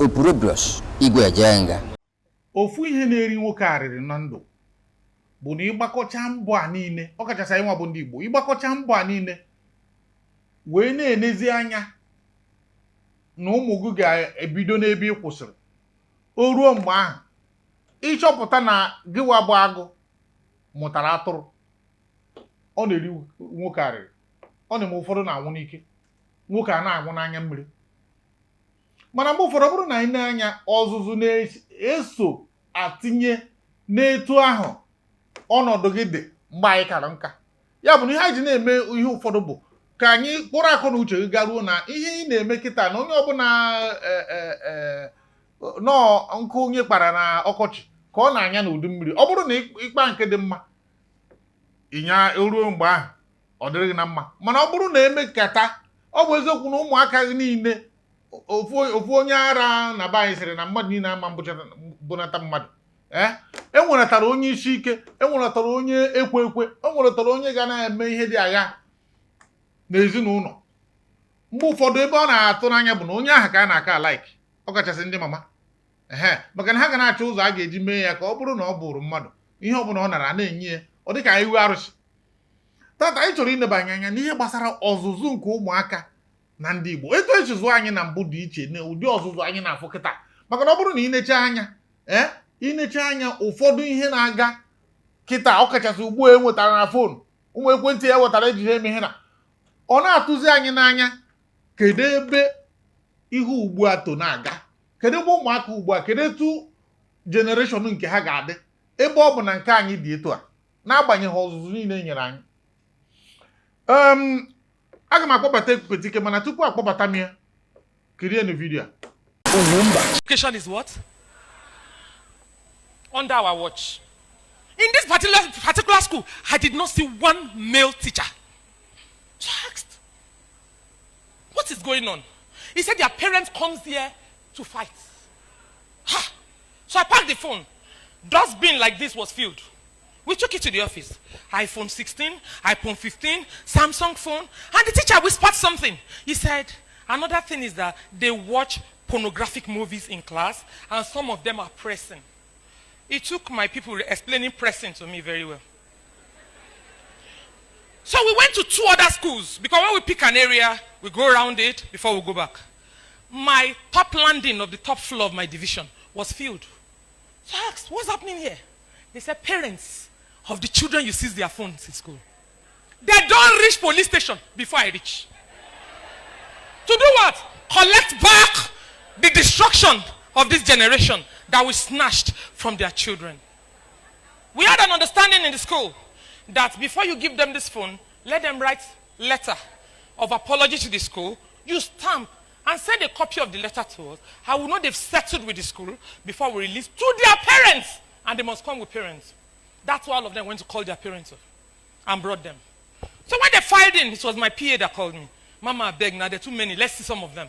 Opurobios Igwe Jenga. Ofu ihe na-eri nwoke arịrị na ndụ bụ na ịgbakọcha mbọ a niile, ọkachasị anyị nwa bụ ndị Igbo, ịgbakọcha mbọ a niile wee na-enezi anya na ụmụ gị ga-ebido n'ebe ị kwụsịrị. O ruo mgbe ahụ ịchọpụta na gịwa bụ agụ mụtara atụrụ, ọ na-eri nwoke arịrị. Ọ na-eme ụfọdụ na-anwụ n'ike, nwoke a na-anwụ n'anya mmiri. Mana mgbe ụfọdụ bụrụ na anyị na-anya ọzụzụ na-eso atinye n'etu ahụ ọnọdụ gị dị mgbe anyị kara nka. Ya bụ na ihe anyị ji na-eme ihe ụfọdụ bụ ka anyị kpụrụ akọ na uche gị garuo na ihe ị na-eme kịta na onye ọbụla nọọ nkụ onye kpara na ọkọchị ka ọ na-anya n'udu mmiri. Ọ bụrụ na ịkpa nke dị mma, ịnya ruo mgbe ahụ ọ dịrị gị na mma. Mana ọ bụrụ na emekata, ọ bụ eziokwu na ụmụaka gị niile, ofu onye ara na be anyị sịrị na mmadụ niile ama mbụnata mmadụ. Enweretara onye isi ike, enweretara onye ekwe, enweretara onye ga na-eme ihe dị agha n'ezinụlọ. Mgbe ụfọdụ ebe ọ na-atụ n'anya bụ na onye ahụ ka a na-aka alaiki, ọkachasị ndị mama. Maka na ha ga na-achọ ụzọ a ga-eji mee ya ka ọ bụrụ na ọ bụrụ mmadụ, ihe ọbụla ọ nara na-enye ya, ọ dị ka iwe arụsị. Tata anyị chọrọ ilebanye anya n'ihe gbasara ọzụzụ nke ụmụaka na ndị Igbo. Etu esi zụọ anyị na mbụ dị iche na ụdị ọzụzụ anyị na-afụ kịta. Maka na ọ bụrụ na ineche anya ụfọdụ ihe na-aga kịta, ọkachasị ugbu a enwetara na fon, ụmụ ekwentị ya wetara eji eme ihe na ọ na-atụzi anyị n'anya. Kedu ebe ihe ugbu a to na-aga? Kedu ebe ụmụaka ugbu a, kedu etu jenereshọn nke ha ga-adị ebe ọ bụ na nke anyị dị etu a, n'agbanyeghị ọzụzụ niile nyere anyị? Aga m akpọbata Ekpetike, mana tupu akpọbata m ya, kirie na vidiyo. Education is what? Under our watch. In this particular school, I did not see one male teacher. So I asked, what is going on? He said their parents comes here to fight. So I packed the phone. Dustbin like this was filled. We took it to the office. iPhone 16, iPhone 15, Samsung phone. And the teacher whispered something. He said, another thing is that they watch pornographic movies in class, and some of them are pressing. It took my people explaining pressing to me very well. So we went to 2 other schools, because when we pick an area, we go around it before we go back. My top landing of the top floor of my division was filled. So I asked, what's happening here? They said, parents of the children you seize their phones in school, they don't reach police station before I reach. To do what? Collect back the destruction of this generation that we snatched from their children. We had an understanding in the school that before you give them this phone, let them write letter of apology to the school. You stamp and send a copy of the letter to us. I will know they've settled with the school before we release to their parents. And they must come with parents. That's why all of them went to call their parents up and brought them. So when they filed in, it was my PA that called me. Mama, I beg, now there are too many. Let's see some of them.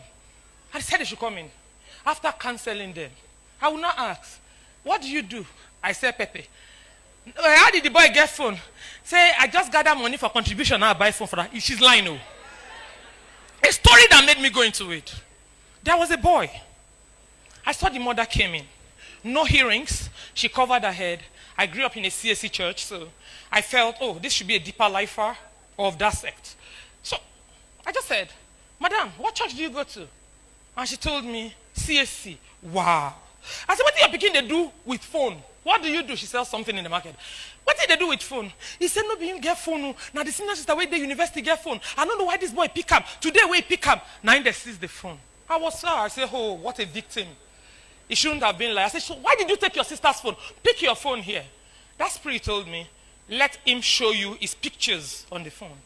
I said they should come in. After cancelling them, I will not ask, what do you do? I said, Pepe. How did the boy get phone? Say, I just gather money for contribution, now I buy phone for her. She's lying, no. A story that made me go into it. There was a boy. I saw the mother came in. No earrings. She covered her head. I grew up in a CSC church, so I felt, oh, this should be a deeper lifer of that sect. So I just said, Madam, what church do you go to? And she told me, CSC. Wow. I said, what do your pikin they do with phone? What do you do? She sells something in the market. What did they do with phone? He said, no, be him get phone. Now the senior sister wait the university get phone. I don't know why this boy pick up. Today we pick up. Now they seize the phone. I was sorry. I said, oh, what a victim. It shouldn't have been like. I said, so why did you take your sister's phone? Pick your phone here. That spirit told me, let him show you his pictures on the phone.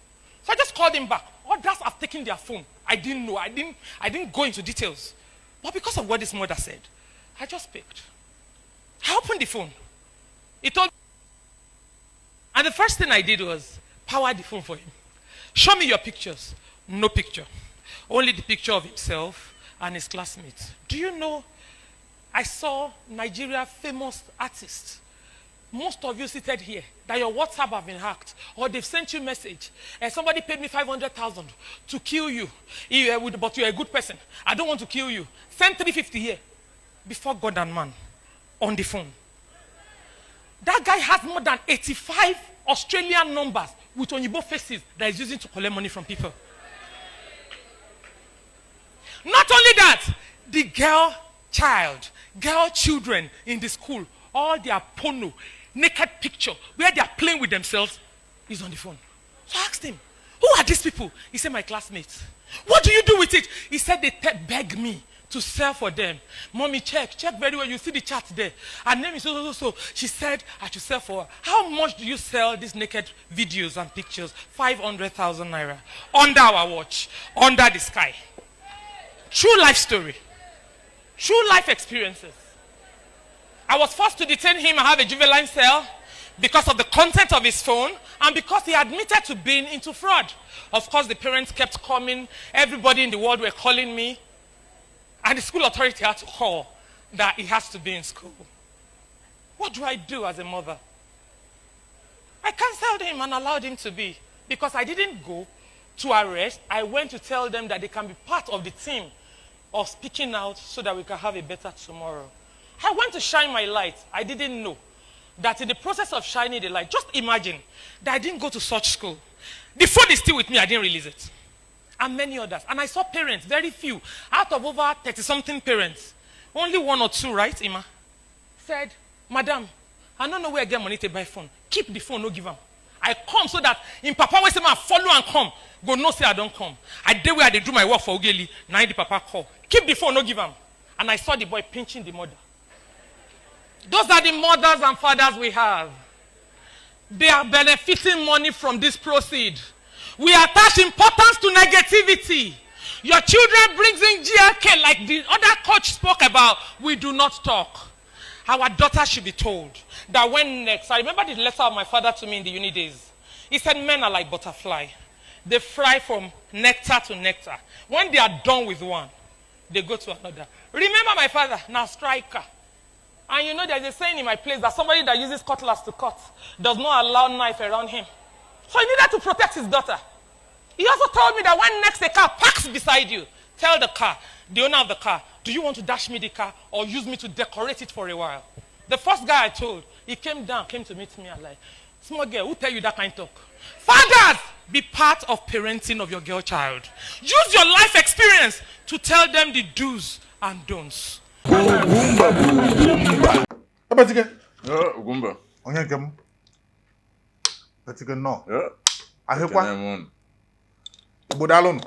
So I just called him back. Others have taken their phone. I didn't know. I didn't go into details. But because of what this mother said, I just picked. I opened the phone. He told me. And the first thing I did was power the phone for him. Show me your pictures. No picture. Only the picture of himself and his classmates. Do you know, I saw Nigeria famous artists. Most of you seated here, that your WhatsApp have been hacked, or they've sent you a message, and somebody paid me 500,000 to kill you, but you're a good person. I don't want to kill you. Send 350 here. before God and man on the phone. That guy has more than 85 Australian numbers with Onyibo faces that is using to collect money from people. Not only that, the girl children in the school, all their porno, naked picture, where they are playing with themselves, is on the phone. So I asked him, who are these people? He said, my classmates. What do you do with it? He said, they beg me to sell for them. Mommy, check very well. You see the chat there. Her name is so. She said I should sell for her. How much do you sell these naked videos and pictures? 500,000 naira. Under our watch. Under the sky. True life story. True life experiences. I was forced to detain him and have a juvenile cell because of the content of his phone and because he admitted to being into fraud. Of course, the parents kept coming. Everybody in the world were calling me. And the school authority had to call that he has to be in school. What do I do as a mother? I canceled him and allowed him to be. Because I didn't go to arrest. I went to tell them that they can be part of the team of speaking out so that we can have a better tomorrow. I went to shine my light. I didn't know that in the process of shining the light, just imagine that I didn't go to such school. The phone is still with me. I didn't release it. And many others. And I saw parents, very few, out of over 30-something parents, only 1 or 2, right, Ima, said, Madam, I don't know where I get money to buy phone. Keep the phone, no give them. I come so that in Papa, when say, follow and come, go no say I don't come. I did where I do my work for Ugeli, now the Papa call. Keep the phone, no give them. And I saw the boy pinching the mother. Those are the mothers and fathers we have. They are benefiting money from this proceed. We attach importance to negativity. Your children brings in GLK like the other coach spoke about. We do not talk. Our daughter should be told that when next, I remember the letter of my father to me in the uni days. He said men are like butterfly. They fly from nectar to nectar. When they are done with one, they go to another. Remember my father, now striker. And you know there's a saying in my place that somebody that uses cutlass to cut does not allow knife around him. So he needed to protect his daughter. He also told me that when next a car parks beside you, tell the car, the owner of the car, do you want to dash me the car or use me to decorate it for a while? The first guy I told, he came to meet me and like, small girl, who tell you that kind of talk? Fathers, be part of parenting of your girl child. Use your life experience to tell them the do's and don'ts. Abatike. Ugwumba. Onye nke m. Abatike no. Ahekwa. Obodo alụnụ.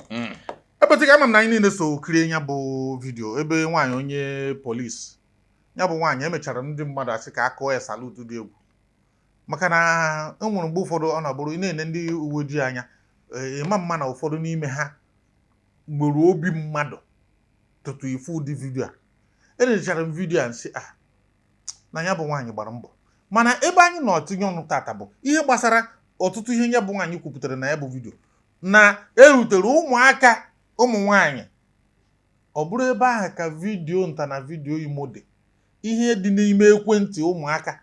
Abatike ama m na anyị niile so kirie nya bụ video ebe nwaanyị onye police. Nya bụ nwaanyị emechara ndị mmadụ asị ka akọ ya salute dị egwu. Maka na enwere mgbe ụfọdụ ọ na-abụrụ ine ndị uwe ojii anya ịma mma na ụfọdụ n'ime ha gburu obi mmadụ tutu ifu ụdị video a. Erechara m video a nsị na ya bụ nwaanyị gbara mbọ. Mana ebe anyị nọ tinye ọnụ tata bụ ihe gbasara ọtụtụ ihe ya bụ nwaanyị kwupụtara na ya bụ video na erutere ụmụaka ụmụ nwaanyị. Ọ bụrụ ebe ahụ ka video nta na video imo dị. Ihe dị n'ime ekwentị ụmụaka.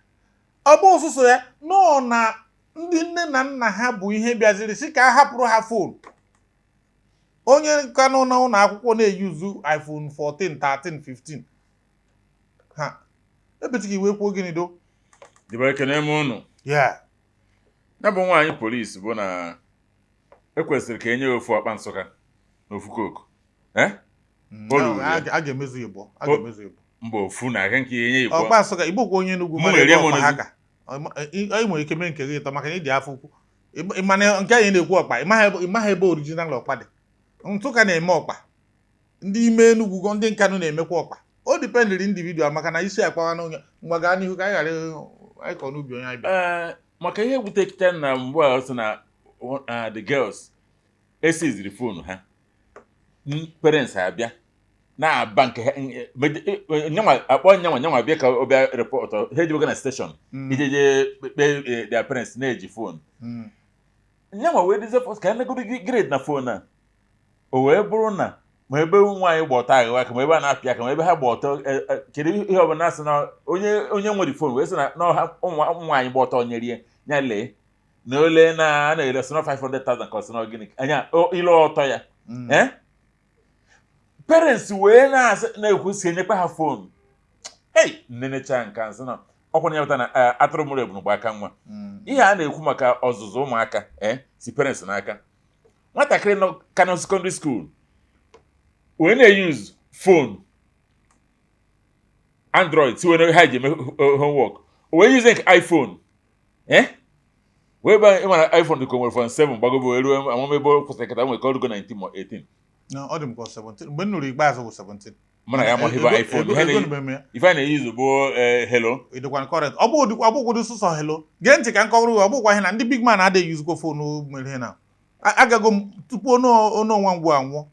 Ọ bụ ọsụsọ ya nọ na ndị nne na nna ha bụ ihe bịaziri si ka a hapụrụ ha phone. Onye ka nọ na ụlọ akwụkwọ na-eyuzu iPhone 14, 13, 15. Ha ebetighị iwe kwuo gịnị do? Dịba ekene m unu. Ya Ya bụ nwaanyị polisi bụ na ekwesịrị ka enye ofu akpa Nsụka na ofu koku. A ga-emezu Igbo. A ga-emezu Igbo. Mba ofu na aka nke enye Igbo. Ọkpa Nsụka Igbo kwa onye Enugu mara ebe ọkpa ha ka. Anyị nwere ike mee nke gị ịtọ maka na ị dị afọ ukwu. Ịmana nke anyị na-ekwu ọkpa ịmaha ebe original ọkpa dị. Nsụka na-eme ọkpa. Ndị ime Enugu ndị Nkanụ na-emekwa ọkpa. O dependiri individual maka na isi akpawa na onye mgbaga n'ihu ka anyị ghara anyị kọ n'ubi onye anyị. Maka ihe butekite na mgbe a sị na the girls esiziri phone ha. Parents abịa na-aba nke ha akpọ nyanwa bịa ka ọ bịa report ha ejiboga na station ijeje kpe their parents na-eji phone. Nyanwa wee dize first ka ya negoro grade na phone a. O wee bụrụ na ma ebe nwaanyị gba ọtọ agha ka ma ebe a na-apịa ka ma ebe ha gba ọtọ kedu ihe ọ bụla asị na onye nwere phone wee sị na nwaanyị gba ọtọ nyerie ya lee na ole na na-ele sị na 500,000 ka ọ sị na gịnị anya ile ọtọ ya. Parents wee na-ekwesị enyekwa ha phone nnenecha nke nsị na ọkwanye ya na atụrụ mụrụ ebu n'ụgbọ aka nwa ihe a na-ekwu maka ọzụzụ ụmụaka si parents n'aka nwatakịrị nọ Kano secondary school wee na-use phone Android si wee ha ji eme homework wee use nke iPhone wee ba ịmara iPhone dị ka nwere phone 7 gbagobo wee ruo amamebe kwụsịrị kịta nwere ka ọ rugo 19 ma 18 ọ dị m ka 17 mgbe nnụrụ ikpeazụ bụ 17 mana ya amaghị ba iPhone ife a na-eyuzu bụ hello idokwan current ọ bụgwụdị sụsọ hello gee ntị ka nkọwara ọ bụkwa ihe na ndị big man adịghị yuzukwa fonu mere ihe na agago m tupu onwa ngwu anwụọ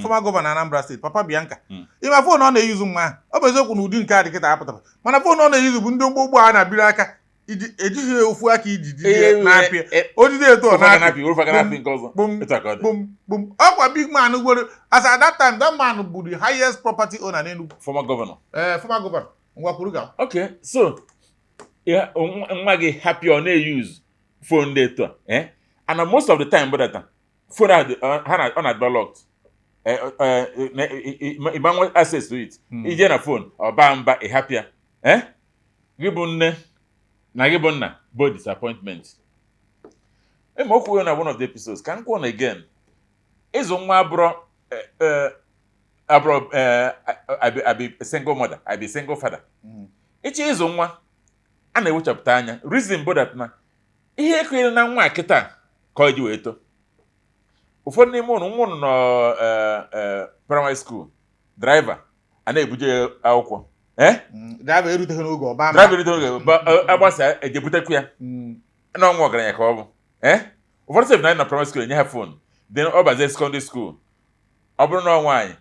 former governor Anambra State Papa Bianca ịma fonu ọ na-eyuzu mma ọ bụ eziokwu na ụdị nke a dị kịta apụtara mana fonu ọ na-eyuzu bụ ndị ogbo a na-abiri aka ejighị ofu aka ijiji na-apịa ojide eto ọ na-apịa ọkwa big man gwere as at that time that man bụ the highest property owner n'Enugu former governor ngwa kwuru ga okay so nwa gị happy ọ na-use phone dị eto and most of the time brother phone ọ na-adịba locked ịba nwe access to it ije na phone ọ baa mba ị hapịa gị bụ nne na gị bụ nna bụ disappointment ma o kwuo na one of the episodes ka m kwuo na again ịzụ nwa abụrụ abi single mother abi single father ịchọ ịzụ nwa a na-ewechapụta anya reason bụ that na ihe ekwere na nwa kịta ka ọ ji wee too ụfọdụ n'ime ụnụ nọ primary school driver a na-ebuje akwụkwọ driver eruteghị n'oge ọba agbasa ejebutekwu ya na ọnwa ọgaranya ka ọ bụ ụfọdụ sef na primary school enye ha phone then ọ bazie secondary school ọ bụrụ na nwaanyị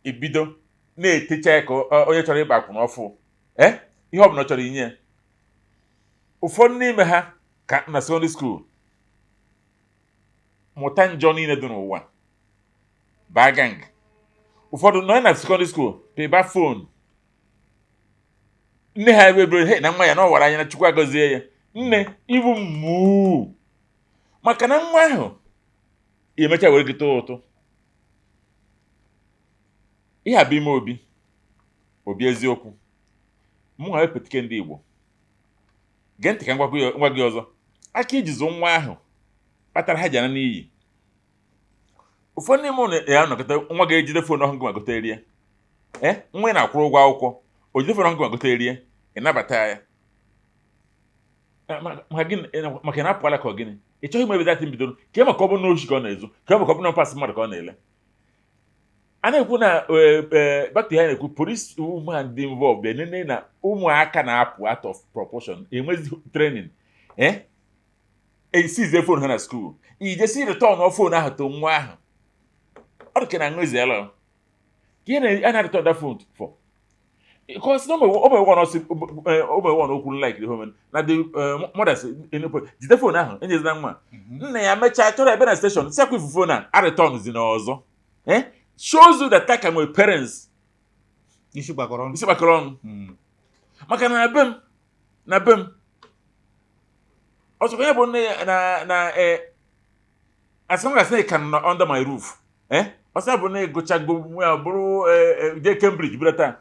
ibido na-etecha ya ka onye chọrọ ịkpa akwụna ọfụ ihe ọbụla chọrọ inye ụfọdụ n'ime ha ka na secondary school mụta njọ niile dị n'ụwa baa gang ụfọdụ nọ na secondary school pịba phone nne ha ebebere na nwa ya na ọ wara anya na Chukwu agọzie ya nne ibu mmụọ maka na nwa ahụ emecha were gị tụọ ụtụ ihe abụ ime obi eziokwu mụ ha epetike ndị Igbo gee ntị ka ngwa gị ọzọ aka iji zụ nwa ahụ kpatara ha jana n'iyi ụfọdụ n'ime ụlọ ya nọkọta nwa ga-ejide fon ọhụrụ ma gote rie nwa ị na-akwụrụ ụgwọ akwụkwọ o jide fon ọhụrụ ma gote rie ị nabata ya maka na apụala ka ọ gịnị ị chọghị ime ebe datị bidoro ka maka ọ bụ n'ochi ka ọ na-ezu ka maka ọ bụ na pasị mmadụ ka ọ na-ele a na-ekwu na bakti ha na-ekwu police woman dị involved enene na ụmụaka na-apụ out of proportion enwezi training esize fon ha na skuul ijesi return ọ fon ahụ to nwa ahụ ọ dị ka na aṅụ eziela ka ihe na return that phone for because no one okwu like the home na the mothers jide fon ahụ enyezina nwa nna ya mechaa chọrọ ebe na station sekwa ifu fon a return zi na ọzọ shows you that taka my parents isi gbakọrọ ọnụ maka na be m ọsọ ya bụ nne na as long as they can under my roof ọsọ bụ na gụchago nwa bụrụ je Cambridge bụrata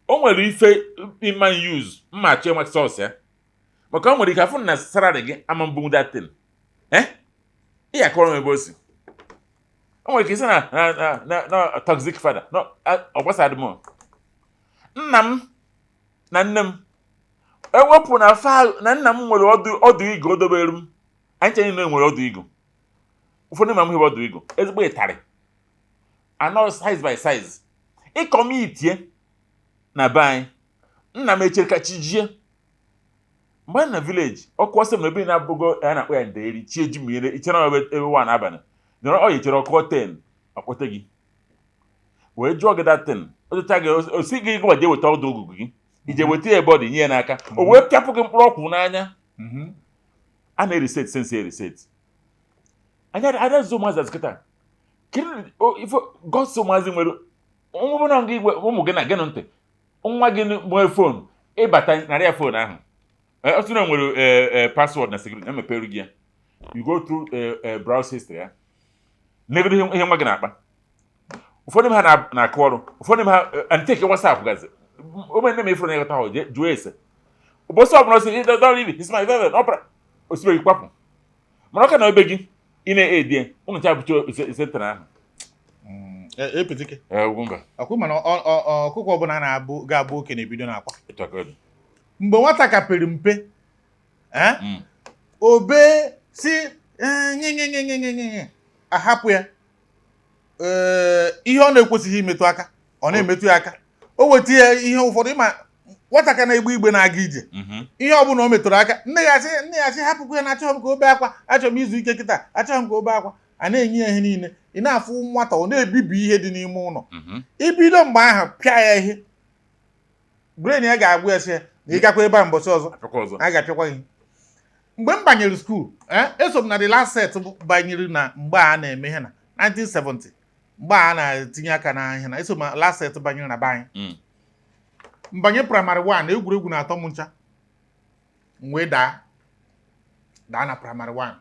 o nwere ife iman use mma achọ enwe sauce ya maka o nwere ike afụ na salary gị ama mbụ datin ihe akọrọ m ebe o si o nwere ike isi na toxic father no ọgbasad m nna m na nne m ewepụ na nna m nwere ọdụ igo dobere m anyị chenye na nwere ọdụ igo ụfọdụ ma m hebe ọdụ igo ezigbo ịtarị anọ size by size ịkọm itie na be anyị nna m echere ka chi jie mgbe na village ọkụ ọsọ m na ebe na-abụgo ya na-akpọ ya nderi chi eji mmiri ichere ebe wa n'abalị nọrọ ọ yichere ọkụ 10 akpọte gị wee jụọ gị datin ọtụcha gị osi gị gwaje weta ọdụ ogugu gị ije weta ya ebe ọ dị nye ya n'aka o wee pịapụ gị mkpụrụ ọkwụ n'anya a na-eriset sensi eriset anya adazo maazị azikịta goso maazị nwere ụmụbụna gị igwe ụmụ gị na gịnụ ntị nwa gị nwee fon ịbata narị ya fon ahụ ọtụ na nwere password na security emeperu gị ya you go through browse history ya negodo ihe nwa gị na-akpa ụfọdụ ha na-akụ ọrụ ụfọdụ ha antike WhatsApp gazi woman name from the tower, Juese. Boss of Rossi, don't leave it. It's my favorite opera. O spirit papa. Monoka no begging in a day. Only chapter is a tana. Epitike. Wumba. Akuma na ọkụkọ ọbụla na-abụ ga-abụ oke na-ebido n'akwa. Mgbe nwata ka pere mpe, obe si nye ahapụ ya. Ihe ọ na-ekwesịghị imetụ aka, ọ na-emetụ ya aka. O weta ya ihe ụfọdụ ịma nwata ka na-egbe igbe na-aga ije. Ihe ọ bụla o metụrụ aka, nne ya sị hapụkwa ya na achọghị m ka o bee akwa, achọrọ m izu ike kịta, achọghị m ka o bee akwa. A na-enye ya ihe niile. Ị na-afụ nwata ọ na-ebibi ihe dị n'ime ụlọ. Ibido mgbe ahụ pịa ya ihe. Brain ya ga-agwụ ya sị na ịgakwa ebe a mbọsị ọzọ. A ga-apịakwa ihe. Mgbe m banyere skuul, eso m na the last set banyere na mgbe a na-eme ihe na 1970. Mgbe a na-etinye aka na ihe na eso m last set banyere na be anyị. Mbanye primary 1 egwuregwu na-atọ m ncha. M wee daa na primary 1.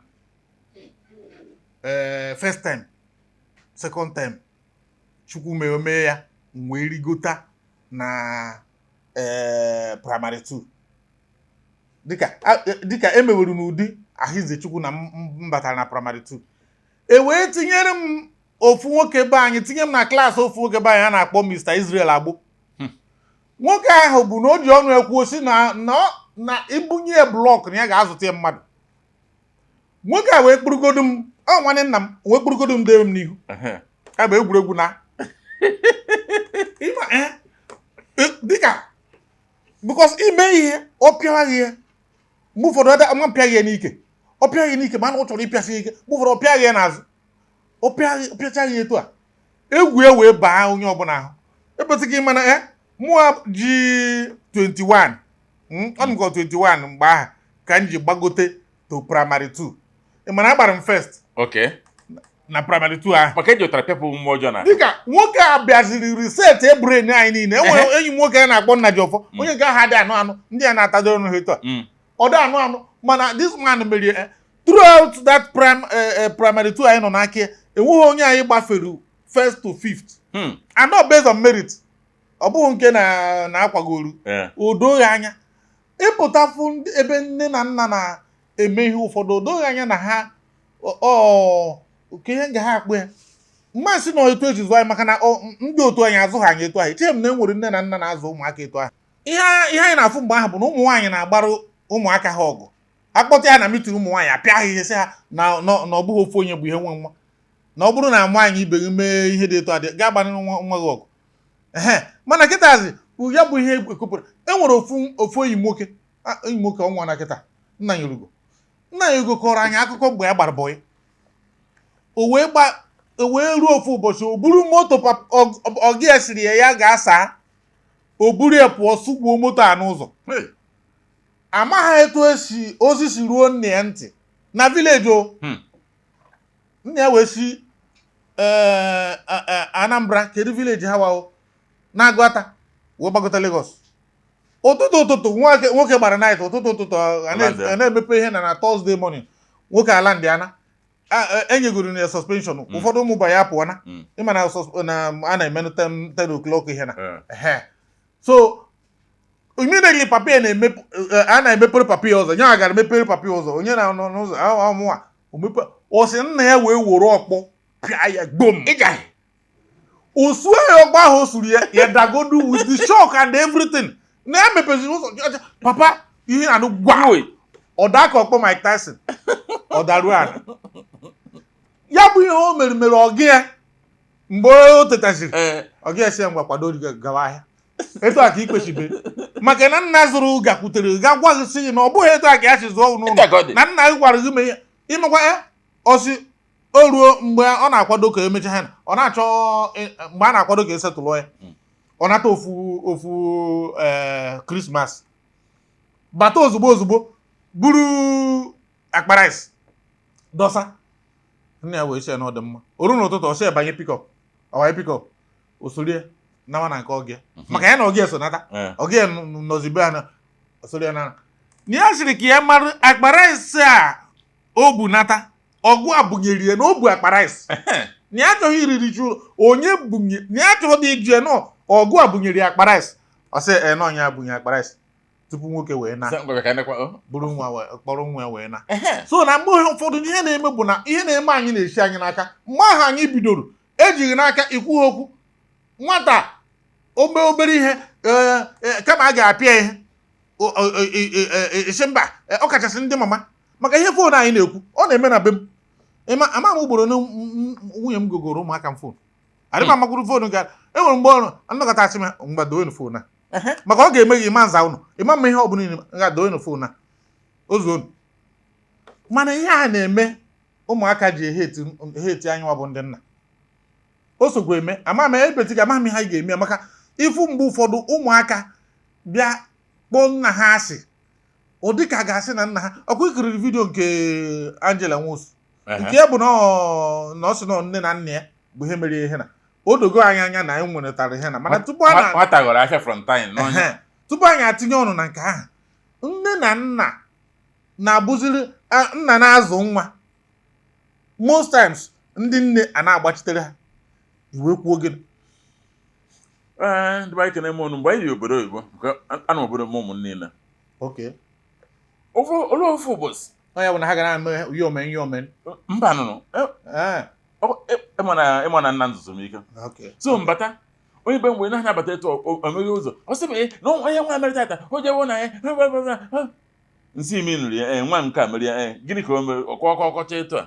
First time, second time, chukwu mee ya wee rigota na primary 2. Dịka emewere n'ụdị Ahịze Chukwu na mbatara na primary 2. Wee tinyere m ofu nwoke be anyị, tinye m na klaasị ofu nwoke be anyị a na-akpọ Mr. Israel Agbo. Nwoke ahụ bụ na o ji ọnụ ekwu osi na ibunye blọk na ya ga-azụta mmadụ. Nwoke a wee kpurugodu m, nwanne nna m wee kpurugodu m dee m n'ihu. Ka bụ egwuregwu na dịka because ime ihe ọ pịaghị ya mgbe ụfọdụ ama pịaghị ya n'ike, ọ pịaghị ya n'ike ma ọ chọrọ ịpịasị ike, mgbe ụfọdụ ọ pịaghị ya n'azụ, ọ pịachaghị ya etu a egwu ya wee baa onye ọbụla ahụ. Epetịghị mana mụọ ji 21 ọ dị m 21 mgbe ahụ ka m ji gbagote to primary 2. Mana agbara m first na primary 2 ahụ maka eji ụtara pepụ mmụọ ọjọọ na dịka nwoke a bịaziri reset brain anyị niile. Enwere enyi m nwoke a na-akpọ nna ji ọfọ, onye nke ahụ adị anụ ndị a na-atadoro ọnụ ha etu a ọ dị anụ mana this man merie throughout that primary 2 anyị nọ n'aka enweghị onye anyị gbafere first to fifth and not based on merit. Ọ bụghị nke na-akwagoru o doghị anya ịpụtafụ ebe nne na nna na-eme ihe ụfọdụ o doghị anya na ha oke ihe nga ha akpụ ya mmasị na etu eji zụọ anyị maka na ndị otu anyị azụ ha anyị etu ahụ. Echere m na enwere nne na nna na-azụ ụmụaka etu ahụ. Ihe anyị na-afụ mgbe ahụ bụ na ụmụ nwaanyị na-agbara ụmụaka ha ọgụ. Akpọta ya na mitin ụmụ nwaanyị apịa ha ihe sị ha na ọ bụghị ofu onye bụ ihe nwe nwa, na ọ bụrụ na nwaanyị ibe gị mee ihe dị etu adị gaa gbanịrị nwa gị ọgụ. Mana kịtazi ya bụ ihe ekopụrụ. Enwere ofu enyi nwoke ọnwa na kịta nna ya Ugo kọrọ anyị akụkọ mgbe ya gbara bọyị. O wee ruo ofu ụbọchị o buru moto ọgị ya siri ya ga-asa, o buru ya pụọ sụgbuo moto a n'ụzọ. Amaghị etu ozi si ruo nne ya ntị na vileji o. Nne ya wee si Anambra kedu vileji ha wao na-agụta wee gbagota Lagos. Ụtụtụ nwoke gbara night ụtụtụ a na-emepe ihe na Thursday morning nwoke ala ndị ana enyegoro na suspension. Ụfọdụ ụmụ ya pụọ na ịma na a na-eme 10 o'clock ihe na so immediately papi a na-emepere papi ọzọ nya gara mepere papi ọzọ onye na n'ụzọ ọmụwa o si nna ya wee were ọkpọ pịa ya gbom osu ya ọgba ahụ o suru ya dagodu with the shock and everything na ya mepezi ụzọ papa ihe na gwa ọda ka ọkpọ Mike Tyson ọ daruo ala ya bụ ihe o mere ọgị ya mgbe o tetaziri ọgị ya si ya ngwa kwado gawa ahịa etu a ka ikpechibe maka na nna zụrụ gakwutere ga gwa gị sị na ọ bụghị etu a ka ya si zụọ n'ụlọ na nna gị gwara gị mee ya ịmakwa ọsị o ruo mgbe ọ na-akwado ka emecha ha ọ na-achọ mgbe a na-akwado ka esetụlụ ya ọ nata ofu Krismas bata ozugbo buru akpa rice dọsa. Nne ya wee sie na ọ dị mma o ruo n'ụtụtụ ọ sị banye pikọp ọwanye pikọp osorie nawa na nke ọgịa maka ya na ọgịa so nata ọgịa nọzibe ha na osorie na ya sịrị ka ya mara akpa rice a o bu nata ọgụ a bunyere ya na o bu akpa rice na ya achọghị iriri ju onye bunye na ya achọghị dị iju ya na ọgụ a bunyere ya akpa rice ọ sị na ọnya bụ ya kpara isi tupu nwoke wee na ngwa ka nekwa bụrụ nwa kpọrọ nwa wee na so na mgbe ụfọdụ ihe na-eme bụ na ihe na-eme anyị na-esi anyị n'aka mgbe ahụ anyị bidoro ejighị n'aka ikwu okwu nwata obere ihe kama a ga-apịa ihe isi mba ọ kachasị ndị mama maka ihe foonu anyị na-ekwu ọ na-eme na be m ama m ugboro na nwunye m gogoro ụmụaka m foonu adịm amakwuru foonu ga enwere mgbe ọrụ anọkọta asị m mgba doenu foonu a maka ọ ga-eme gị ịma nza ụnụ ịma mma ihe ọ bụla niile ga doenu foonu a ozuonu mana ihe a na-eme ụmụaka ji eheti anyị nwa bụ ndị nna o sokwa eme ama m ebetiga ama m ihe anyị ga-eme maka ifu mgbe ụfọdụ ụmụaka bịa kpọọ nna ha asị ọ dịka ga-asị na nna ha ọkwa ikiriri vidio nke Angela Nwosu nke ya bụ na ọ sị na nne na nna ya bụ ihe mere ihe na o dogo anyị anya na anyị nweretara ihe na mana tupu anyị atinye ọnụ na nke ahụ nne na nna na-abụziri nna na-azụ nwa most times ndị nne a na-agbachitere ha iwe kwuo gịnị ndị bụ anyị kene m ọnụ mgbe anyị dị obodo oyibo ana obodo m ụmụ niile ofu ụbọchị ya bụ na ha gara eme ihe omen mba nụnụ ịma na nna nzuzo m ike so mbata onye be mgbe na abata etu omeghe ụzọ ọ sị m na onye nwa mere tata o jewo na ya nsị imi nụrụ ya nwa nke a mere ya gịnị ka o mere ọkọcha etu a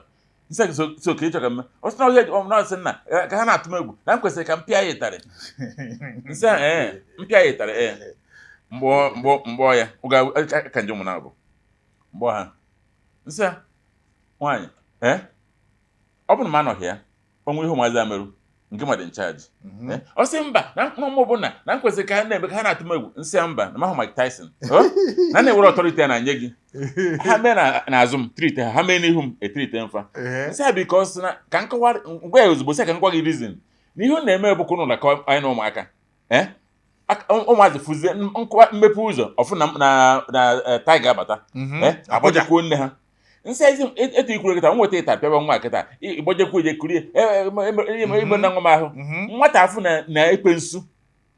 nsị gị so ka ịchọ ka mme ọ sị na onye ọsị nna ka ha na-atụ m egwu na m kwesịrị ka m pịa ya ịtarị nsị mpịa ya ịtarị mgbọ ya ka nje ụmụ na-abụ mgbọ ha nsị nwaanyị ọ bụrụ na m anọghị ya onwe ihe ụmụazị amerụ nke ma dị nchaji ọ sị mba na mụ bụ na m kwesịrị ka ha na-eme ka ha na-atụ m egwu nsị mba na mahụ Mike Tyson na na-ewere ọtọriti ya na nye gị ha mee na azụ m trite ha mee n'ihu m etrite mfa nsị ha bụ ka ọ sị na ka nkọwa ngwa ya ozugbo sị ka nkwa gị rizin na ihe ọ na-eme bụ ka ụnụ lakọ anyị na ụmụaka ụmụazị fụzie nkọwa mmepe ụzọ ọfụ na taiga abata agbajekwuo nne ha nsị ezi etu ikwuru kịta nweta ịta pịaba nwa kịta ịgbajekwu eje kurie igbe na nwa m ahụ nwata afụ na ekwensu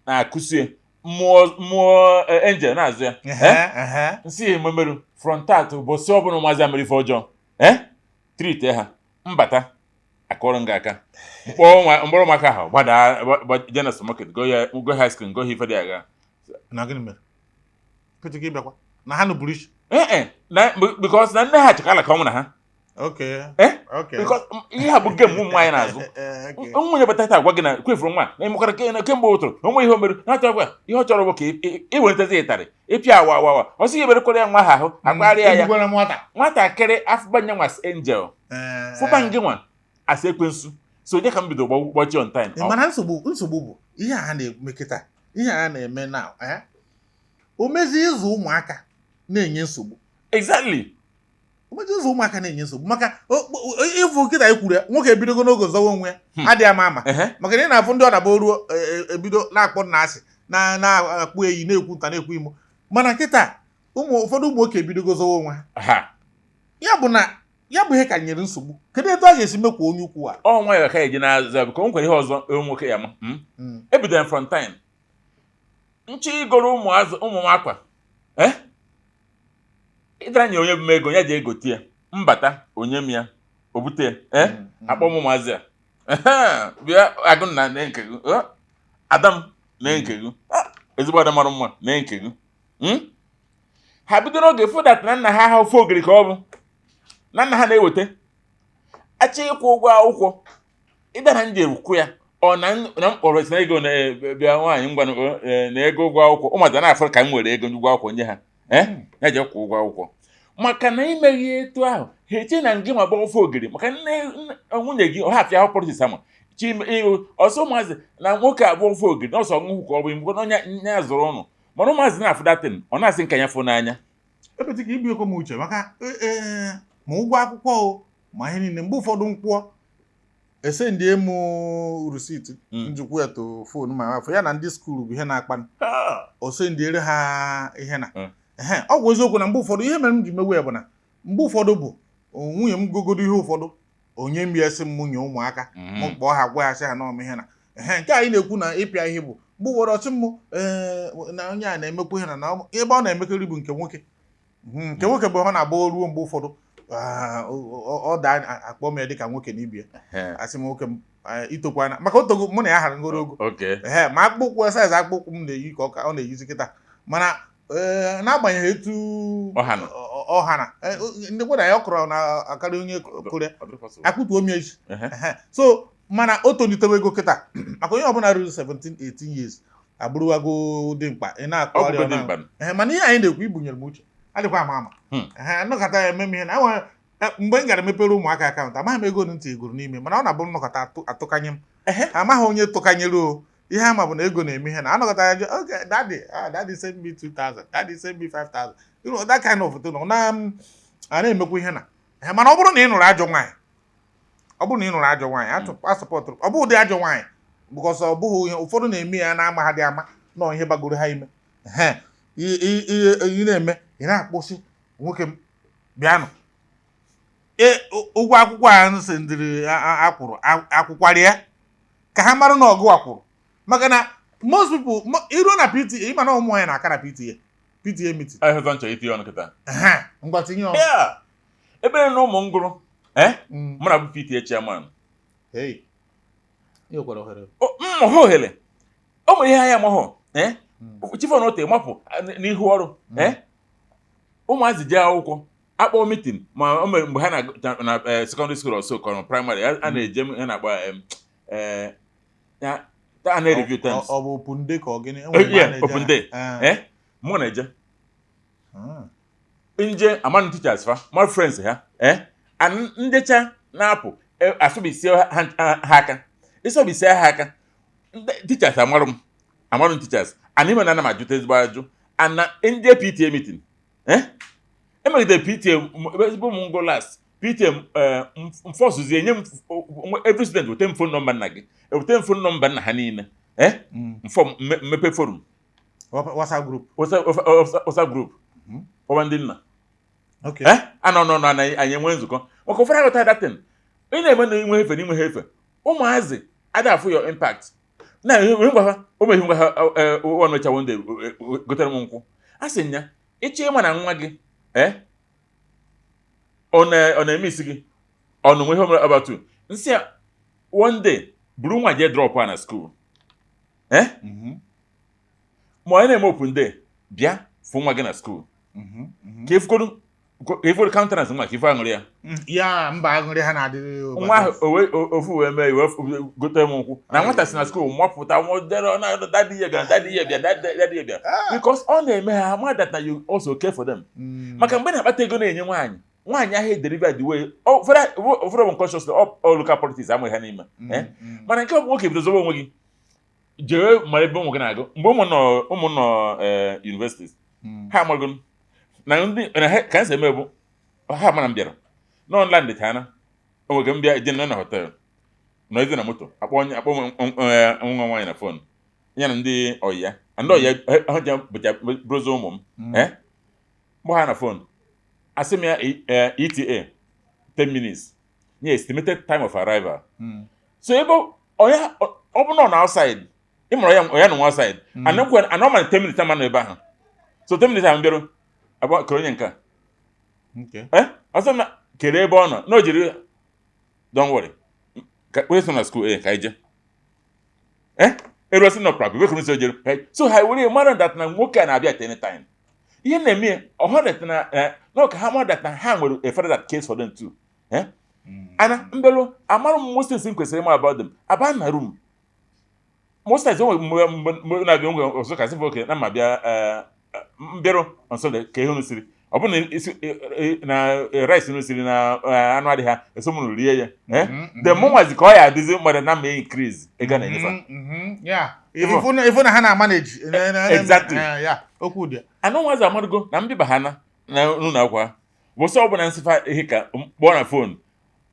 na-akụsie mmụọ enjel na-azụ ya nsị ememerụ frontat ụbọchị ọbụla ụmụazị amere ife ọjọọ trite ha mbata akọrọ nga aka mkpọrọ ụmụaka ahụ gbada jenes market go high school go ife dị agha na gịnị mere ketike ịbịakwa na ha nụburu isi because na nne ha chekala ka ọ mụ na ha because ihe a bụ gem ụmụ nwaanyị na-azụ nwunye batata agwa gị na kwefuru nwa na ịmụkara kemgbe ụtụrụ onwe ihe o mere na-achọkwa ihe ọ chọrọ bụ ka iwelitazi ịtarị ịpịa awa ọ sị eberekwara ya nwa ha ahụ akparịa ya nwatakịrị afụbanye nwa angel fụba ngị nwa asị ekwensu so onye ka m bido gbọchi on time mana nsogbu bụ ihe a na-eme kịta ihe a na-eme na o mezi ịzụ ụmụaka na-enye nsogbu exactly omezi ụzọ ụmụaka na-enye nsogbu maka ịfụ nkịta ikwuru ya nwoke ebidogo n'oge zọwa onwe ya adịghị ama maka na ị na-afụ ndị ọ na-abụ ruo ebido na-akpọ nna asị na-akpụ eyi na-ekwu nta na-ekwu imo mana nkịta ụfọdụ ụmụ nwoke ebidogo zọwa onwe ha ya bụ ihe ka nyere nsogbu kedu etu a ga-esi mekwa onye ukwu a nwa ya ka eji na-aza ka o nwere ihe ọzọ nwoke ya ma ebidoro frontine nchi igoro ụmụ m akwa ịdara nye onye bụ m ego ya ji egote ya mbata onye m ya obute akpọ m ụmụazị a bịa agụ na nke gị adam na nke gị ezigbo ada mara mma na nke gị ha bidoro oge fụdat na nna ha ofe ogiri ka ọ bụ na nna ha na-eweta achị ịkwụ ụgwọ akwụkwọ ịdara nje ekwu ya ọ na mkpọrọ esi na ego na-bịa nwaanyị ngwa na ego ụgwọ akwụkwọ ụmụada na-afọ ka m nwere ego ụgwọ akwụkwọ nye ha ya ji kwụ ụgwọ akwụkwọ maka na imeghị etu ahụ ha eche na ngị ma gba ofe ogiri maka nwunye gị ọha afịa ahụ politiks ama ọsọ ụmụazị na nwoke abụọ ofe ogiri na ọsọ ọṅụhụ ka ọ bụ mgbe onye ya zụrụ ụnụ mana ụmụazị na-afụ datin ọ na-asị nka ya fụ n'anya ebeti ka ibi ekwe m uche maka ma ụgwọ akwụkwọ o ma ihe niile mgbe ụfọdụ nkwụọ ese ndị emu risiti njikwa ya to fon ma afọ ya na ndị skuulu bụ ihe na-akpa ose ndị ere ha ihe na ọ bụ eziokwu na mgbe ụfọdụ ihe mere m ji mewe ya bụ na mgbe ụfọdụ bụ nwunye m gogodo ihe ụfọdụ onye m ya esi m nwunye ụmụaka m kpọọ ha gwa ya sị ha n'ọma ihe na nke anyị na-ekwu na ịpịa ihe bụ mgbe ụfọdụ ọchị mmụ na onye a na-emekwa ihe na ebe ọ na-emekeri bụ nke nwoke nke nwoke bụ ọ na-agba ruo mgbe ụfọdụ ọ daa akpọ m ya dịka nwoke na ibie asị m nwoke m itokwana maka otogo mụ na ya hara ngorogo ma akpụkpọ saiz akpụkpọ m na-eyi ka ọ na-eyizi kịta mana n'agbanyeghị etu ọhana ndị gwara ya ọ kụrụ na akarị onye kụrụ akpụtuo m ezi so mana o tolitewe ego kịta maka onye ọbụla ruru 17-18 years abụrụwago dị mkpa ị na-akọ mana ihe anyị na-ekwu ibunyere m uche adịkwa ama nnọkọta ya eme m ihe na mgbe m gara mepere ụmụaka akaụntụ amaghị m ego ntị egoro n'ime mana ọ na-abụ nnọkọta atụkanye m amaghị onye tụkanyere o ihe ama bụ na ego na-eme ihe na anọkọta ya je okay daddy send me 2,000 daddy send me 5,000 you know that kind of thing na a na-emekwa ihe na mana ọ bụrụ na ị nụrụ ajọ nwaanyị asọpọtụrụ ọ bụ ụdị ajọ nwaanyị because ọ bụghị ihe ụfọdụ na-eme ya na-ama ha dị ama nọ ihe gbagoro ha ime ị na-eme ị na-akpụsị nwoke m bịanụ ụgwọ akwụkwọ a nsị ndịrị akwụrụ akwụkwara ya ka ha mara na ọgụ akwụrụ maka na most people iruo na PTA ịma na ụmụ nwaanyị na-aka na PTA meeting ngwa tinye ọnụ ebe na ụmụ ngụrụ mụ na bụ PTA chairman ohere o nwere ihe anya mahụ chifọ na ote mapụ n'ihu ọrụ ụmụazị jee akwụkwọ akpọ meeting ma o mere mgbe ha na secondary school ọsọ kọrọ primary a na-eje ha na-agba a na-review terms ọ bụ open day ka ọ gịnị open day mụ na-eje nje among teachers fa my friends ha ndecha na-apụ asụbisi ha aka ịsọbisi ha aka teachers amarụ teachers anime na ana m ajụta ezigbo ajụ ana ndị PTA meeting emegide PTA ezigbo m ngo last PTA mfọsụzie nye m every student wete m phone number nna gị wete m phone number nna ha niile mmepe forum WhatsApp group ọwa ndị nna anọ anyị enwe nzukọ maka ụfọdụ aghọta datin ị na-eme na inwe efe n'inwe ha efe ụmụazị ada afụ your impact na ngwa ụmụ ngwa ha ụwa mecha wonde gotere m nkwụ a sị nya ịchọ ịma na nwa gị ọ na-eme isi gị ọ nwe ihe omere abatu nsị ya one day buru nwa jee drop na school ma onye na-eme open day bịa fụ nwa gị na school ka ifuru countenance nwa ka ife aṅụrị ya mba aṅụrị ha na-adịrị nwa ofu wee mee iwe gote m nkwụ na nwata si na school mapụta nwodere na daddy ya bịa because ọ na-eme ha ama that na you also care for them maka mgbe na-akpata ego na-enye nwaanyị ahụ derivative way ụfọdụ unconsciously all local politics amaghị ha n'ime mana nke ọ bụ nwoke bido zobe onwe gị jee mara ebe ụmụ gị na-agụ mgbe ụmụ nọ universities ha amago na ndị ka nsi eme bụ ha mara m bịara n'ọnla ndị chana onwege m bịa je na hotel nọ ezi na moto akpọ nwa nwaanyị na fon ya na ndị ọyị ya ha ji bụcha brozo ụmụ m mgbe ha na fon asị m ya ETA 10 minutes nye estimated time of arrival so ebe ọ bụ nọ na outside ịmụrụ ya na nwa outside anọ ma 10 minutes ama nọ ebe ahụ so 10 minutes ahụ bịara abụọ kere onye nke ọsọ na kere ebe ọ nọ na o jiri don't worry onye so na school ka ije eruosi nọ prapụ ebe kụrụ jere so ha were mara that na nwoke a na-abịa at any time ihe na-eme ọhụrụ na ka ha mara that na ha nwere a father that cares for them too ana mbelu amarụ m most things kwesịrị ịma about them aba na room most times mgbe na-abịa ngwe ọzọ ka sị oke na ma bịa mbịarụ on Sunday ka ihe unu siri ọ bụ na rice unu siri na anụ adịghị ha esomunu rie ya the mụnwazi ka ọ ya adịzi mmadụ na ma increase ego na-enyefa ifu na ha na-manage exactly okwu dị anụ nwazi amadụgo na mbịba ha na ụlọ akwụkwọ bụ sọ ọbụla nsịfa ihe ka kpọọ na fon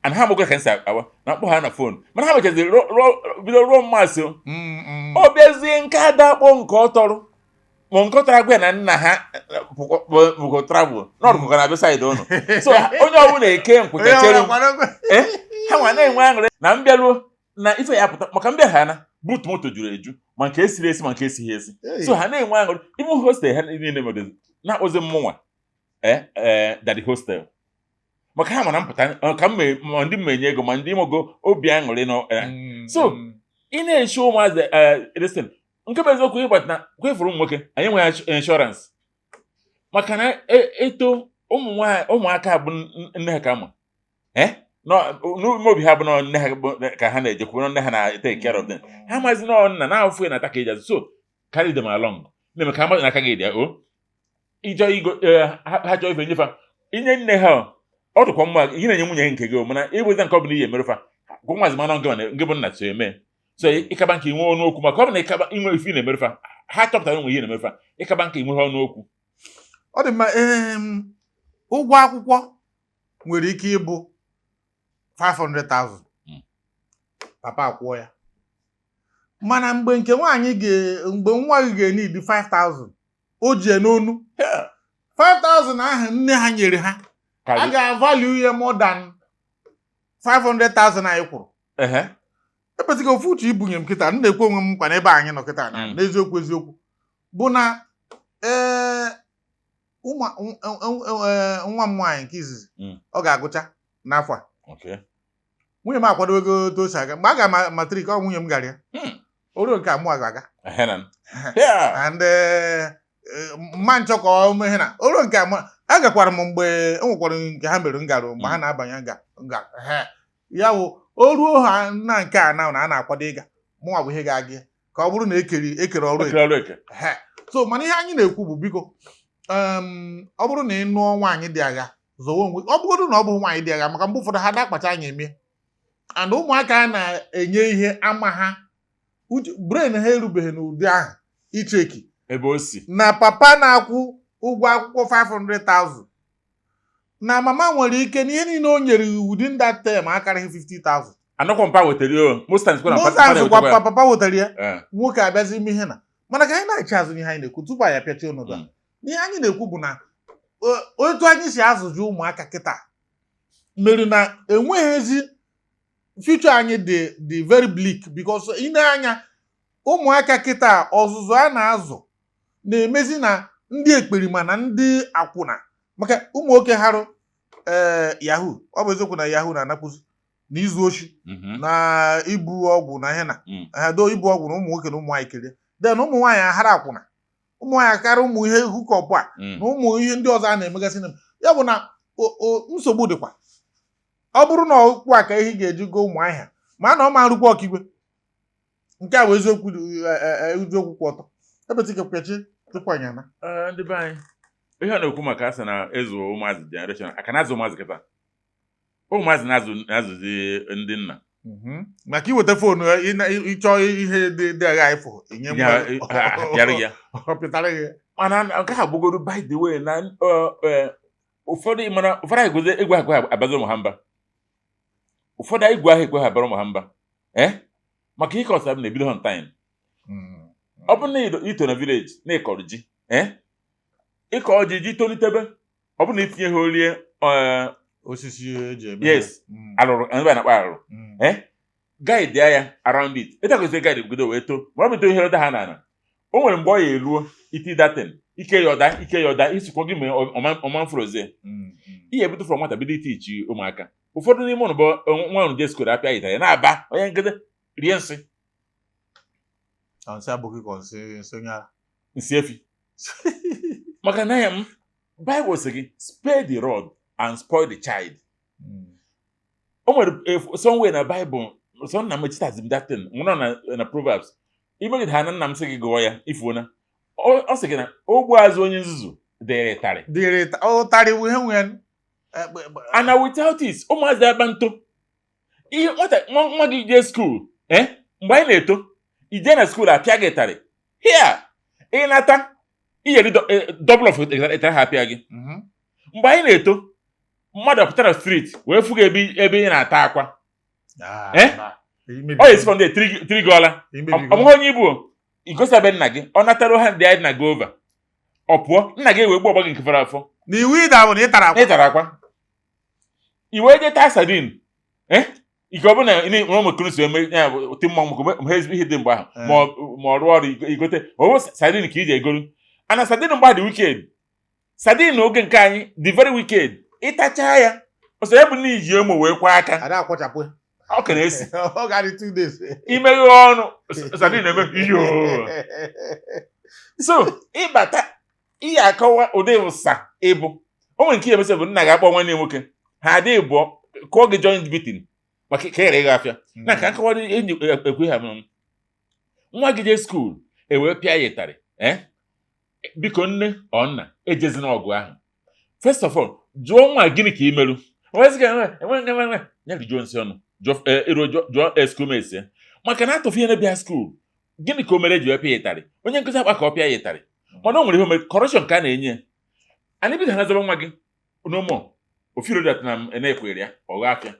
and ha mụgara ka nsị awa na mkpọ ha na fon mana ha mechazi bido rụọ mmasị ọ bịazie nke ada akpọ nke ọ tọrọ ma nke ọ tọrọ agwa na nna ha bụgo travel n'ọdụkụka na besaid ụnụ so onye ọbụla eke nkwụchachere ha nwa na-enwe aṅụrị na mbịaruo na ife ya pụta maka mbịa ha na but moto juru eju ma nke esiri esi ma nke esighị esi so ha na-enwe aṅụrị even hostel ha niile mere na-akpọzi mmụnwa daddy hostel maka ha mana mpụta ka ma ndị mmenye ego ma ndị imogo obi aṅụrị nọ so ị na-eche ụmụazị listen nke bụ eziokwu ịgbat na kwefuru ụmụ nwoke anyị nwere insurance maka na eto ụmụaka bụ nne ha ka ma n'ume obi ha bụ na nne ha ka ha na-ejekwa nne ha na-take care of them ha mazi na nna na-afụ na ataka eji so carry them along na-eme ka ha mmadụ n'aka gị dị ịjọ igo ha chọọ ife nyefa inye nne ha ọ dịkwa mma ihe na-enye nwunye nke gị mana ịbụza nke ọ bụla ihe emerefa gwa nwazi mana nke bụ nna so eme so ịkaba nke inwe ọnụ okwu maka ọ bụ na ịkaba inwe ife na-emerefa ha chọpụtara nwe ihe na-emerefa ịkaba nke inwe ha ọnụ okwu ọ dị mma ụgwọ akwụkwọ nwere ike ịbụ 500,000 papa akwụọ ya mana mgbe nke nwaanyị mgbe nwa gị ga-enidi 5,000 o ji n'onu 5,000 ahụ nne ha nyere ha a ga-avalue ya more than 500,000 anyị kwụrụ epetiga ofu uche ibunye m kịta na-ekwe onwe m nkwa n'ebe anyị nọ kịta na n'eziokwu bụ na nwa m nwaanyị nke izizi ọ ga-agụcha n'afọ a nwunye m akwadowego tosi aga mgbe a ga matrik ọ nwunye m gara ya oru nke mụ aga and mma nchọ ka ọ mee na oru nke agakwara m mgbe enwekwara nke ha mere ngara mgbe ha na-abanye nga ya wụ o ruo ha na nke a na a na-akwado ịga mụnwa bụ ihe ga-aga ka ọ bụrụ na ekere ọrụ eke so mana ihe anyị na-ekwu bụ biko ọ bụrụ na ị nụọ nwaanyị dị agha zọwa onwe ọ bụrụ na ọ bụ nwaanyị dị agha maka mgbe ụfọdụ ha dakpacha anya eme and ụmụaka na-enye ihe ama ha brain ha erubeghị n'ụdị ahụ icheki ebe o si na papa na-akwụ ụgwọ akwụkwọ 500,000 na mama nwere ike na ihe niile o nyere within that term akarịghị 50,000 anọkwa mpa wetara Mustang kwa papa wetara ya nwoke abịazi ime ihe na mana ka anyị na-eche azụ ihe anyị na-ekwu tupu anyị apịachi ọnọdụ a ihe anyị na-ekwu bụ na otu anyị si azụju ụmụaka kịta mere na enweghịzi future anyị dị very bleak because ị na-anya ụmụaka kịta ọzụzụ a na-azụ na-emezi na ndị ekperima na ndị akwụna maka ụmụ nwoke harụ yahoo ọ bụ eziokwu na yahoo na-anapụzi na izu oshi na ibu ọgwụ na ihe na do ibu ọgwụ na ụmụ nwoke na ụmụ nwaanyị kerie then ụmụ nwaanyị ahara akwụna ụmụ nwaanyị akarịa ụmụ ihe hukọpụ a na ụmụ ihe ndị ọzọ a na-emegasị na ya bụ na nsogbu dịkwa ọ bụrụ na ọkpụ a ka ihe ga-eji go ụmụ ahịa ma na ọ ma arụkwa ọkigwe nke a bụ eziokwu kwụ ọtọ ebetikepụkachi tụkwanye na ndị be anyị ihe a na-ekwu maka asị na ezu ụmụazị generation aka na-azụ ụmụazị kịta ụmụazị na-azụzi ndị nna maka iweta foonu ịchọ ihe dị agha ifụ ya mana nke ha gbugoro by the way na ụfọdụ anyị gozi egwu ahụ abazi ụmụ ha mba ụfọdụ igwe ahụ ekwe ha bara ụmụ ha mba maka ihe ọsọ na-ebido on time ọ bụrụ na ito na village na ịkọrọ ji ịkọ ji tolitebe ọ bụrụ na itinye ha orie osisi eji eme yes alụrụ ebe a na-akpa arụrụ guide ya around it ịtakwesịrị guide bido wee too ma ọ bụ ihe ọda ha na o nwere mgbe ọ ya eruo iti datin ike ya ọda isikwa gị ma ọma mfrozie ihe ebutu from nwata bido ite ichi ụmụaka ụfọdụ n'ime ụnụ bụ nwa ụnụ je skol apịa ita ya na-aba onye ngede rie nsị nsị efi maka na ya m Bible sị gị spare the rod and spoil the child. O nwere somewhere na Bible so nna m chitazi that thing nwụrụ na Proverbs imegide ha na nna m sị gị gụọ ya ifuona ọ sị gị na ogbu azụ onye nzuzu dịrị tarị bụ ihe nwere and without it ụmụazị aba nto ihe nwa gị jee skuul mgbe anyị na-eto ije na skuul apịa gị tarị here ịnata iyeri double of ịtara ha apịa gị mgbe anyị na-eto mmadụ pụtara street wee fụ gị ebe ị na-ata akwa ọ esi ndị tri gọla ọmụghị onye ibu igosabe nna gị ọ natara ha ndị anyị na go over ọ pụọ nna gị wee gbuo ọgba gị nke fara afọ na iwu ịda bụ na ịtara akwa i wee je taa sadin ike ọ bụ na ị nwere ụmụ kristo eme ya bụ ti mmanwụ ma ezigbo ihe dị mgbe ahụ ma ọ rụọ ọrụ igote owo sadin ka iji egoro ana sadin mgbe dị wicked sadin oge nke anyị dị very wicked ịtacha ya ọsọ ya bụ na iji emo wee kwa aka ada akwọchapụ ọ ka na-esi ọ ga-adị 2 days imeghe ọnụ sadin eme iyo so ịbata ihe akọwa ụdị ụsa ịbụ o nwere nke ihe mesị bụ nna ga-akpọ nwanne nwoke ha adị bụ kụọ gị joint beating maka ka ere gị afịa na ka nkọwa enyi ekwe ha m nwa gị jee skuul ewee pịa ya ịtarị biko nne ọ nna ejezina ọgụ ahụ first of all jụọ nwa gịnị ka ị merụ ya rijuo nsị ọnụ jụọ eskumes ya maka na atọfụ ihe na-ebịa skuul gịnị ka o mere ji wee pịa ya ịtarị onye nkụzi akpa ka ọ pịa ya ịtarị mana o nwere ihe omere kọrọshọn ka a na-enye anyị bido ha zọba nwa gị n'ụmụ ofirodat na na-ekwere ya ọgha afịa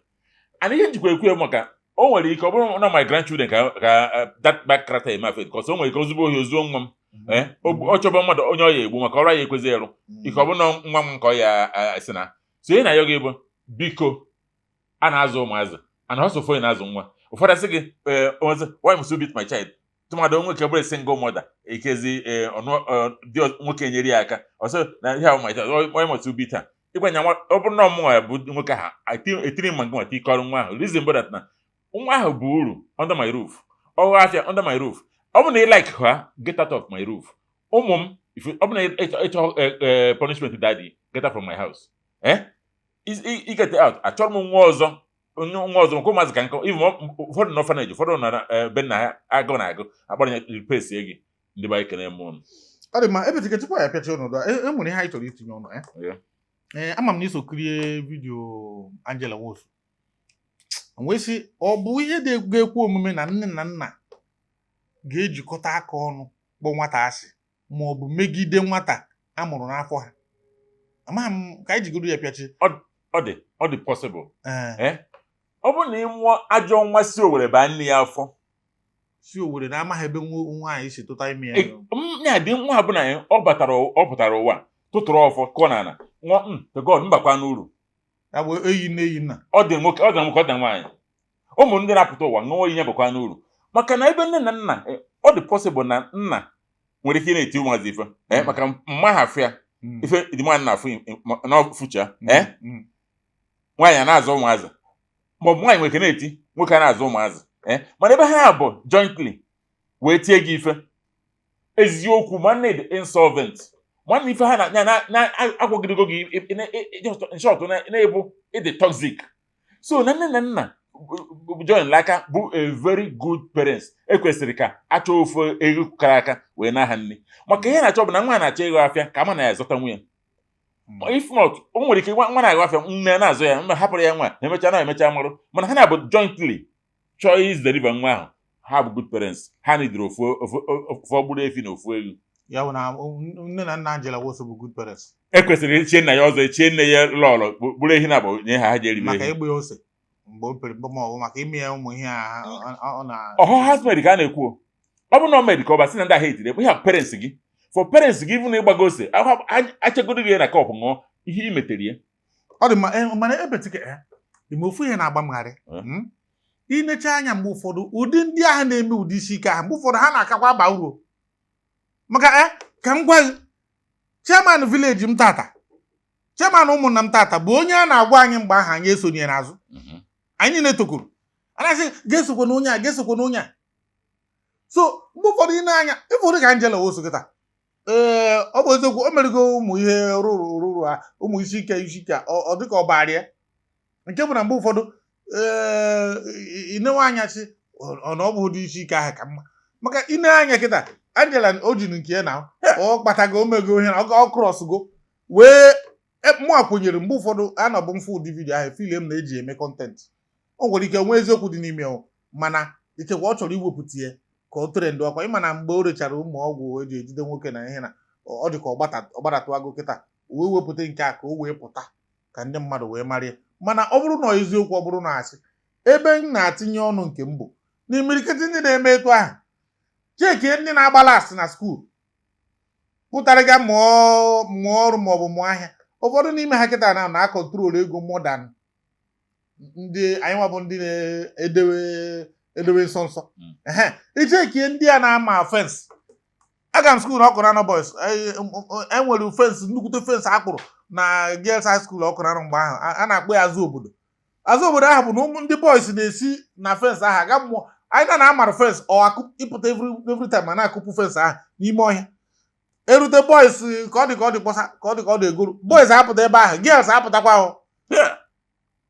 and ihe njikwa ekwe maka o nwere ike ọ bụrụ na my grandchildren ka that back character eme afet because o nwere ike ozugbo ohi ozuo nwa m ọ chọba mmadụ onye ọ ya egbu maka ọrụ ya ekwezi eru ike ọ bụrụ na nwa m nke ọ ya si na so ihe na ya gị bụ biko a na-azụ ụmụazụ and hosofo na-azụ nwa ụfọdụ asị gị why must you beat my child tụmadụ onwe ke bụrụ single mother ekezi dị nwoke nyere ya aka ọsọ na ihe ahụ my child why must you beat her ịgwanya nwa ọ bụrụ na ọmụnwa ya bụ nwoke ha etiri mma gị nwata ike ọrụ nwa ahụ reason bụ that na nwa ahụ bụ uru under my roof ọghọ afịa under my roof ọ bụ na ị like ha get out of my roof ụmụ m ọ bụ na ịchọ punishment daddy get out from my house i get out achọrọ m nwa ọzọ maka ụmụazị ka nkọ ụfọdụ na orphanage ụfọdụ na be nna ha agụ na agụ akpọrọ ya replace gị ndị be anyị kene m ụnụ ọ dị mma ebe tupu ya pịacha ọnọdụ e nwere ihe anyị chọrọ itinye ọnụ ama m na iso kirie vidio Angela Wosu wee sị ọ bụ ihe ga-ekwu omume na nne na nna ga-ejikọta aka ọnụ kpọ nwata asị ma ọ bụ megide nwata a mụrụ n'afọ ha ama m ka anyị jigodo ya pịachi ọ dị possible ọ bụrụ na ị mụọ ajọ nwa si Owere baa nne ya afọ si Owere na amaghị ebe nwaanyị si tụta ime ya ya dị nwa abụna ọ pụtara ụwa tụtụrụ ọfọ kụọ na ala nwa God mbakwa n'uru ya bụ eyi na eyi nna ọ dị nwoke ọ dị nwaanyị ụmụ ndị na-apụta ụwa ṅụọ ihe bakwa n'uru maka na ebe nne na nna ọ dị possible na nna nwere ike na-eti ụmụazị ife maka mma ha afụ ya ife dị nwaanyị na-afụ n'ọfụcha nwaanyị a na-azụ ụmụazị maọbụ nwaanyị nwere ike na-eti nwoke a na-azụ ụmụazị mana ebe ha bụ jointly wee tie gị ife eziokwu ma nne dị insolvent nwanne ife ha na-agwagidego gị nshọt na-ebu ịdị toxic so na nne na nna join l'aka bụ a very good parents ekwesịrị ka achọ ofe ego kara aka wee n'aha nne maka ihe na-achọ bụ na nwa na-achọ ego afịa ka ama na ya zọta nwunye if not o nwere ike nwa na-agụ afịa nne na-azụ ya mma hapụrụ ya nwa emecha marụ mana ha na-abụ jointly chọọ izderiva nwa ahụ ha bụ good parents ha nidiri ofu ọgbụrụ efi na ofu ego ya bụ na nne na nna Angela Wosu bụ good parents ekwesịrị ichie nna ya ọzọ ichie nne ya lọlọ bụrụ ehi na abụ nye ha ji eribe maka ịgba ya ose mgbe o pere mpe ma ọ bụ maka ime ya ụmụ ihe ọ na ọhọ husband ka a na-ekwu ọ bụ na ọ med ka ọ basị na ndị ahụ etiri ihe parents gị for parents gị bụ na ịgbago ose achagodo gị na kọpụ ṅụọ ihe imetere ya ọ dị mma mana ebetike ime ofu ihe na-agba mgharị inecha anya mgbe ụfọdụ ụdị ndị ahụ na-eme ụdị isi ike ahụ mgbe ụfọdụ ha na-akakwa aba uru maka ka m gwa gị chairman village m tata chairman ụmụnna m tata bụ onye a na-agwa anyị mgbe ahụ anyị esonyere azụ anyị na-etokoro anasị ga-esokwa na onye a ga-esokwa na onye a so mgbe ụfọdụ ị na-anya ịfụrụ ka Angela Wosu kịta ọ bụ eziokwu o merigo ụmụ ihe rụrụ ha ụmụ isi ike ọ dịka ọ barịa nke bụ na mgbe ụfọdụ inewe anya sị na ọ bụ ụdị isi ike ahụ ka mma maka ine anya kịta Angela o jiri nke ya na ọ kpatago omego ihe ọ krọsgo wee mụ akwenyere mgbe ụfọdụ a nọbụ mfụ ụdị vidio ahụ film na-eji eme kọntent o nwere ike nwee eziokwu dị n'ime ya mana ikekwa ọ chọrọ iwepụta ya ka o tere ndị ọkwa ịma na mgbe o rechara ụmụ ọgwụ eji ejide nwoke na ihe na ọ dị ka ọ gbadatụago kịta wee wepụta nke a ka o wee pụta ka ndị mmadụ wee mara ya mana ọ bụrụ na eziokwu ọ bụrụ na asị ebe m na-atinye ọnụ nke m bụ n'imirikiti ndị na-eme etu ahụ cheke ndị na-agbala asị na skuul pụtara ga mụọ ọrụ maọbụ mụọ ahịa ụfọdụ n'ime ha kịta na-akọntrol ego more than ndị anyị nwa bụ ndị na-edewe nsọ nsọ ichekie ndị a na-ama fensị aga m skuul ọkụrụ anọ boys enwere fensị nnukwute fensị akpụrụ na girls high school ọkụrụ anọ mgbe ahụ a na-akpọ ya azụ obodo ahụ bụ na ụmụ ndị boys na-esi na fensị ahụ aga mmụọ anyị na-amara fensị ịpụta every time ma na-akụpụ fensị ahụ n'ime ọhịa erute boys ka ọ dị kpọsa ka ọ dị egoro boys apụta ebe ahụ girls apụtakwa ahụ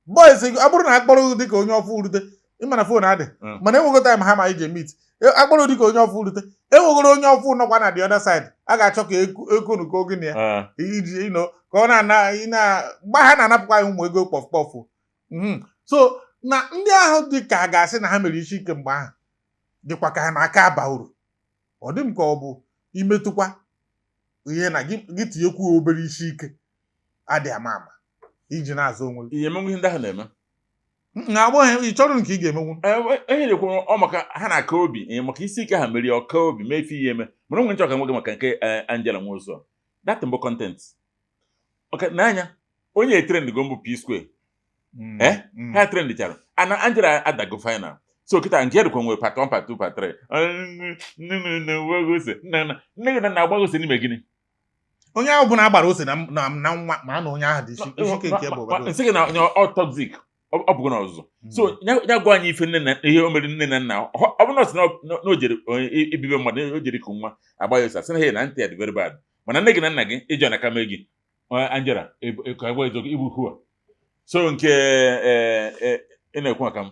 boys ọ bụrụ na akpọrọ dị ka onye ọfụ rute ịmana fon adị mana enwego time ha ma ije meet akpọrọ dị ka onye ọfụ rute enwegoro onye ọfụ nọkwa na the other side a ga-achọ ka ekonu ka oge na ya iji ka ọ mgbe ha na-anapụkwa ya ụmụ ego kpọfụ so na ndị ahụ dị ka a ga-asị na ha mere isi ike mgbe ahụ dịkwa ka ha na-aka aba uru ọ dị m ka ọ bụ imetụkwa ihe na gị tinyekwu obere isi ike adị ama iji na-azụ onwe ihe emenwu ihe ndị ahụ na-eme na-agbọghị ị chọrọ nke ị ga-emenwu onye na-ekwu ọ maka ha na-aka obi maka isi ike ha merie ọka obi mee ife ihe eme mana onwe nchọ ka nwoge maka nke Angela Nwosu that mbụ content n'anya onye trend go mbụ P-Square ha trend chara ana Angela adago final so kịta nke dịkwa nwere part 1 part 2 part 3 nne gị na-agbago ose n'ime gịnị onye ahụ bụ na agbara ose na nwa ma na onye ahụ dị isi nke bụ nsị gị na ọ toxic ọ bụgo n'ọzụzụ so ya gwa anyị ife ihe o mere nne na nna ọ bụ nọọsụ na o jere ibibe mmadụ o jere ka nwa agba ya ose asị na he na ntị ya dị very bad mana nne gị na nna gị iji ọna kama gị Angela ka agwa ezo ibu hua so nke ị na-ekwu maka m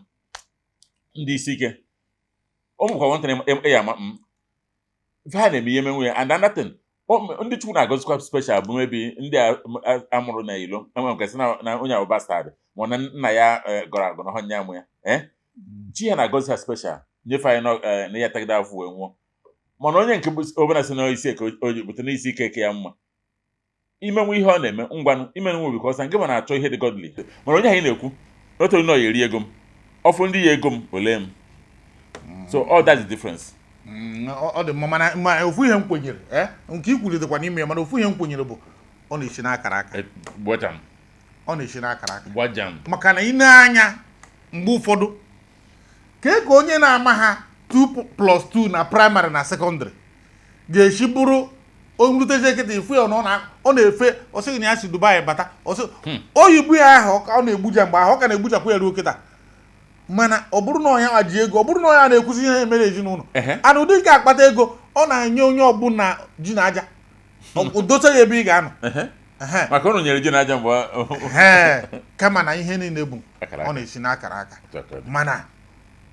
ndị isi ike ụmụkwa nwantana ya ama ife ha na-eme ihe menwe ya and nothing ndị Chukwu na-agọzikwa special bụ mebi ndị amụrụ na ilo enwekasị na onye ahụ bastard ma na nna ya gọrọ agọ na ọnya amụ ya chi ya na-agọzi ha special nyefe anyị na ya tagide afọ wee nwụọ mana onye nke ọbụla si n'isi eke o ji bute n'isi ike ya mma imenwe ihe ọ na-eme ngwanụ imenwe obi ka ọsa nke ma na-achọ ihe dị godly mana onye anyị na-ekwu n'otu onye ọ ya eri ego m ọfụ ndị ya ego m ole m so all that is difference ọ dị mma mana ofu ihe m kwenyere nke ikwuru dịkwa n'ime ya mana ofu ihe m kwenyere bụ ọ na-esi n'akara aka ọ na-esi n'akara aka maka na ị na-anya mgbe ụfọdụ ka onye na-ama ha 2+2 na praịmarị na sekọndịrị ga-esi bụrụ onrutezi ekete ifu ya ọ na-efe ọ sịghị na ya si Dubai bata oyibo ya ahụ ọ na-egbuja mgbe ahụ ọ ka na-egbuchakwa ya ruo kịta mana ọ bụrụ na ọnya ji ego ọ bụrụ na ọnya na-ekwuzi ihe mere ezinụlọ ana ụdị nke akpata ego ọ na-enye onye ọbụla ji na aja dote ya ebe ị ga-anọ maka ụnụ nyere ji na aja mgbe kama na ihe niile bụ ọ na-esi n'akara aka mana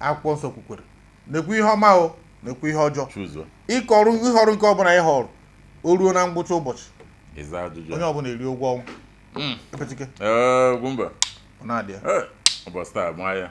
akwụkwọ nsọ kwukwere na-ekwu ihe ọma o na-ekwu ihe ọjọọ ịkọrụ ịhọrọ nke ọbụla ị họrọ o ruo na ngwụcha ụbọchị onye ọbụla eri ụgwọ ọnwụ epetike Gwumba ọ na-adị ya ụbọchị taa ma ya